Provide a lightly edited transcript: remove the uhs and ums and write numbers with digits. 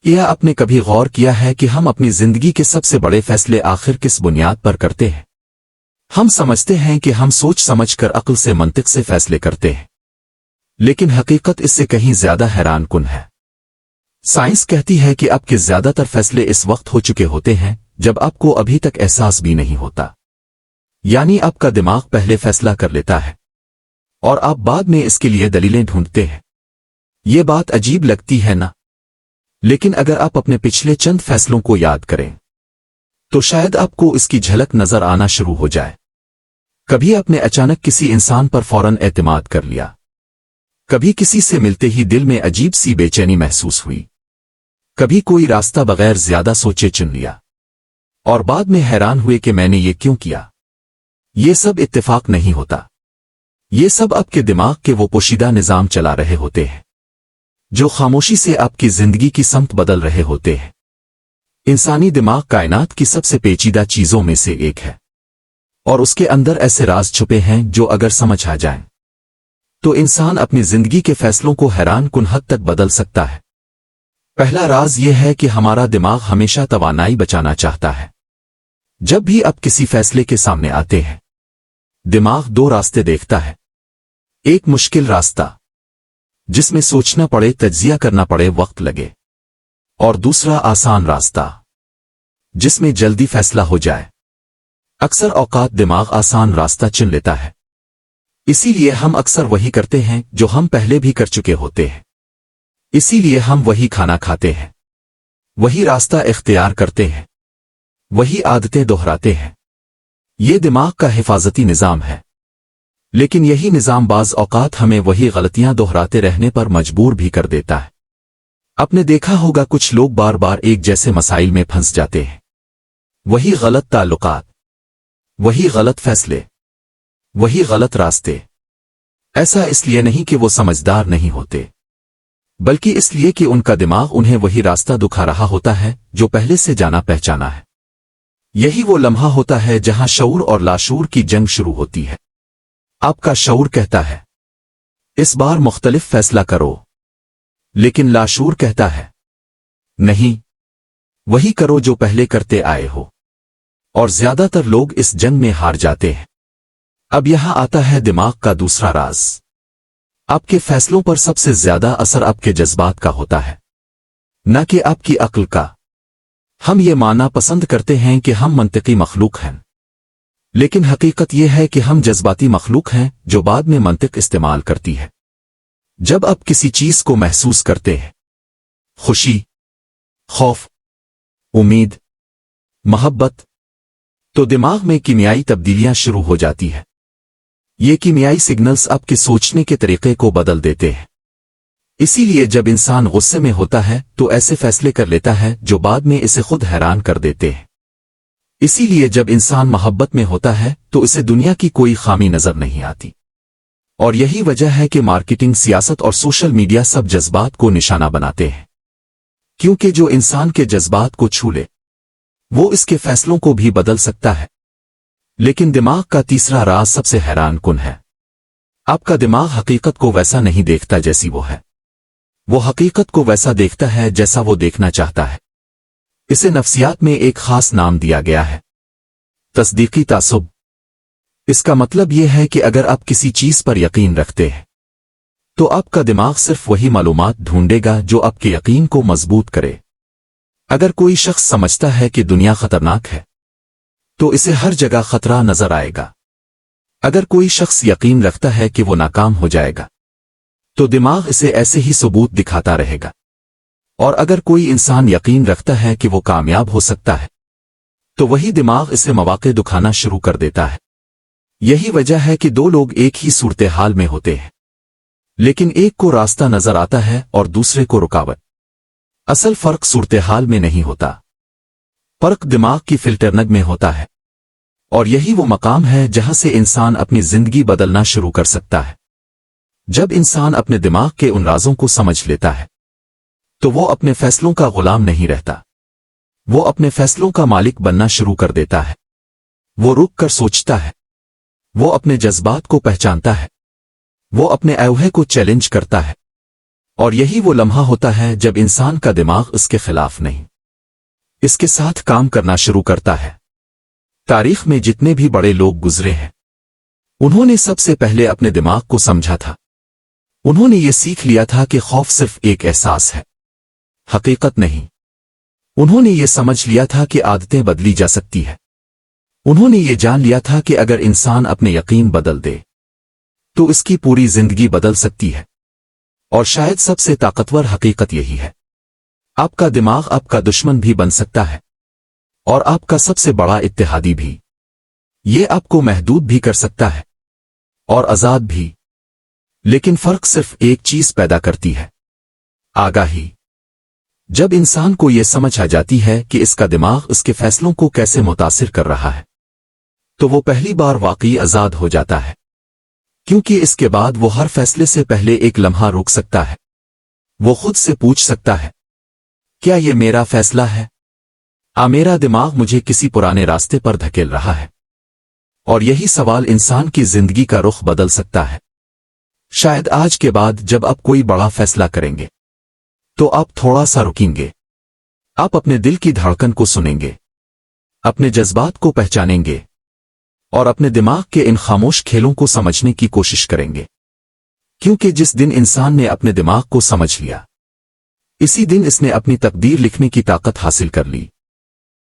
کیا آپ نے کبھی غور کیا ہے کہ ہم اپنی زندگی کے سب سے بڑے فیصلے آخر کس بنیاد پر کرتے ہیں؟ ہم سمجھتے ہیں کہ ہم سوچ سمجھ کر عقل سے منطق سے فیصلے کرتے ہیں، لیکن حقیقت اس سے کہیں زیادہ حیران کن ہے۔ سائنس کہتی ہے کہ آپ کے زیادہ تر فیصلے اس وقت ہو چکے ہوتے ہیں جب آپ کو ابھی تک احساس بھی نہیں ہوتا، یعنی آپ کا دماغ پہلے فیصلہ کر لیتا ہے اور آپ بعد میں اس کے لیے دلیلیں ڈھونڈتے ہیں۔ یہ بات عجیب لگتی ہے نا؟ لیکن اگر آپ اپنے پچھلے چند فیصلوں کو یاد کریں تو شاید آپ کو اس کی جھلک نظر آنا شروع ہو جائے۔ کبھی آپ نے اچانک کسی انسان پر فوراً اعتماد کر لیا، کبھی کسی سے ملتے ہی دل میں عجیب سی بے چینی محسوس ہوئی، کبھی کوئی راستہ بغیر زیادہ سوچے چن لیا اور بعد میں حیران ہوئے کہ میں نے یہ کیوں کیا۔ یہ سب اتفاق نہیں ہوتا، یہ سب آپ کے دماغ کے وہ پوشیدہ نظام چلا رہے ہوتے ہیں جو خاموشی سے آپ کی زندگی کی سمت بدل رہے ہوتے ہیں۔ انسانی دماغ کائنات کی سب سے پیچیدہ چیزوں میں سے ایک ہے، اور اس کے اندر ایسے راز چھپے ہیں جو اگر سمجھ آ جائیں تو انسان اپنی زندگی کے فیصلوں کو حیران کن حد تک بدل سکتا ہے۔ پہلا راز یہ ہے کہ ہمارا دماغ ہمیشہ توانائی بچانا چاہتا ہے۔ جب بھی آپ کسی فیصلے کے سامنے آتے ہیں، دماغ دو راستے دیکھتا ہے، ایک مشکل راستہ جس میں سوچنا پڑے، تجزیہ کرنا پڑے، وقت لگے، اور دوسرا آسان راستہ جس میں جلدی فیصلہ ہو جائے۔ اکثر اوقات دماغ آسان راستہ چن لیتا ہے، اسی لیے ہم اکثر وہی کرتے ہیں جو ہم پہلے بھی کر چکے ہوتے ہیں، اسی لیے ہم وہی کھانا کھاتے ہیں، وہی راستہ اختیار کرتے ہیں، وہی عادتیں دہراتے ہیں۔ یہ دماغ کا حفاظتی نظام ہے، لیکن یہی نظام بعض اوقات ہمیں وہی غلطیاں دہراتے رہنے پر مجبور بھی کر دیتا ہے۔ آپ نے دیکھا ہوگا کچھ لوگ بار بار ایک جیسے مسائل میں پھنس جاتے ہیں، وہی غلط تعلقات، وہی غلط فیصلے، وہی غلط راستے۔ ایسا اس لیے نہیں کہ وہ سمجھدار نہیں ہوتے، بلکہ اس لیے کہ ان کا دماغ انہیں وہی راستہ دکھا رہا ہوتا ہے جو پہلے سے جانا پہچانا ہے۔ یہی وہ لمحہ ہوتا ہے جہاں شعور اور لاشعور کی جنگ شروع ہوتی ہے۔ آپ کا شعور کہتا ہے اس بار مختلف فیصلہ کرو، لیکن لاشعور کہتا ہے نہیں، وہی کرو جو پہلے کرتے آئے ہو، اور زیادہ تر لوگ اس جنگ میں ہار جاتے ہیں۔ اب یہاں آتا ہے دماغ کا دوسرا راز۔ آپ کے فیصلوں پر سب سے زیادہ اثر آپ کے جذبات کا ہوتا ہے، نہ کہ آپ کی عقل کا۔ ہم یہ ماننا پسند کرتے ہیں کہ ہم منطقی مخلوق ہیں، لیکن حقیقت یہ ہے کہ ہم جذباتی مخلوق ہیں جو بعد میں منطق استعمال کرتی ہے۔ جب آپ کسی چیز کو محسوس کرتے ہیں، خوشی، خوف، امید، محبت، تو دماغ میں کیمیائی تبدیلیاں شروع ہو جاتی ہیں۔ یہ کیمیائی سگنلز آپ کے سوچنے کے طریقے کو بدل دیتے ہیں۔ اسی لیے جب انسان غصے میں ہوتا ہے تو ایسے فیصلے کر لیتا ہے جو بعد میں اسے خود حیران کر دیتے ہیں۔ اسی لیے جب انسان محبت میں ہوتا ہے تو اسے دنیا کی کوئی خامی نظر نہیں آتی، اور یہی وجہ ہے کہ مارکیٹنگ، سیاست اور سوشل میڈیا سب جذبات کو نشانہ بناتے ہیں، کیونکہ جو انسان کے جذبات کو چھو لے وہ اس کے فیصلوں کو بھی بدل سکتا ہے۔ لیکن دماغ کا تیسرا راز سب سے حیران کن ہے۔ آپ کا دماغ حقیقت کو ویسا نہیں دیکھتا جیسی وہ ہے، وہ حقیقت کو ویسا دیکھتا ہے جیسا وہ دیکھنا چاہتا ہے۔ اسے نفسیات میں ایک خاص نام دیا گیا ہے، تصدیقی تعصب۔ اس کا مطلب یہ ہے کہ اگر آپ کسی چیز پر یقین رکھتے ہیں تو آپ کا دماغ صرف وہی معلومات ڈھونڈے گا جو آپ کے یقین کو مضبوط کرے۔ اگر کوئی شخص سمجھتا ہے کہ دنیا خطرناک ہے تو اسے ہر جگہ خطرہ نظر آئے گا۔ اگر کوئی شخص یقین رکھتا ہے کہ وہ ناکام ہو جائے گا تو دماغ اسے ایسے ہی ثبوت دکھاتا رہے گا، اور اگر کوئی انسان یقین رکھتا ہے کہ وہ کامیاب ہو سکتا ہے تو وہی دماغ اسے مواقع دکھانا شروع کر دیتا ہے۔ یہی وجہ ہے کہ دو لوگ ایک ہی صورتحال میں ہوتے ہیں، لیکن ایک کو راستہ نظر آتا ہے اور دوسرے کو رکاوٹ۔ اصل فرق صورتحال میں نہیں ہوتا، فرق دماغ کی فلٹرنگ میں ہوتا ہے، اور یہی وہ مقام ہے جہاں سے انسان اپنی زندگی بدلنا شروع کر سکتا ہے۔ جب انسان اپنے دماغ کے ان رازوں کو سمجھ لیتا ہے تو وہ اپنے فیصلوں کا غلام نہیں رہتا، وہ اپنے فیصلوں کا مالک بننا شروع کر دیتا ہے۔ وہ رک کر سوچتا ہے، وہ اپنے جذبات کو پہچانتا ہے، وہ اپنے ایوہے کو چیلنج کرتا ہے، اور یہی وہ لمحہ ہوتا ہے جب انسان کا دماغ اس کے خلاف نہیں، اس کے ساتھ کام کرنا شروع کرتا ہے۔ تاریخ میں جتنے بھی بڑے لوگ گزرے ہیں، انہوں نے سب سے پہلے اپنے دماغ کو سمجھا تھا۔ انہوں نے یہ سیکھ لیا تھا کہ خوف صرف ایک احساس ہے، حقیقت نہیں۔ انہوں نے یہ سمجھ لیا تھا کہ عادتیں بدلی جا سکتی ہے۔ انہوں نے یہ جان لیا تھا کہ اگر انسان اپنے یقین بدل دے تو اس کی پوری زندگی بدل سکتی ہے۔ اور شاید سب سے طاقتور حقیقت یہی ہے، آپ کا دماغ آپ کا دشمن بھی بن سکتا ہے اور آپ کا سب سے بڑا اتحادی بھی۔ یہ آپ کو محدود بھی کر سکتا ہے اور آزاد بھی، لیکن فرق صرف ایک چیز پیدا کرتی ہے، آگاہی۔ جب انسان کو یہ سمجھ آ جاتی ہے کہ اس کا دماغ اس کے فیصلوں کو کیسے متاثر کر رہا ہے، تو وہ پہلی بار واقعی آزاد ہو جاتا ہے، کیونکہ اس کے بعد وہ ہر فیصلے سے پہلے ایک لمحہ روک سکتا ہے۔ وہ خود سے پوچھ سکتا ہے، کیا یہ میرا فیصلہ ہے؟ میرا دماغ مجھے کسی پرانے راستے پر دھکیل رہا ہے؟ اور یہی سوال انسان کی زندگی کا رخ بدل سکتا ہے۔ شاید آج کے بعد جب آپ کوئی بڑا فیصلہ کریں گے تو آپ تھوڑا سا رکیں گے، آپ اپنے دل کی دھڑکن کو سنیں گے، اپنے جذبات کو پہچانیں گے اور اپنے دماغ کے ان خاموش کھیلوں کو سمجھنے کی کوشش کریں گے۔ کیونکہ جس دن انسان نے اپنے دماغ کو سمجھ لیا، اسی دن اس نے اپنی تقدیر لکھنے کی طاقت حاصل کر لی۔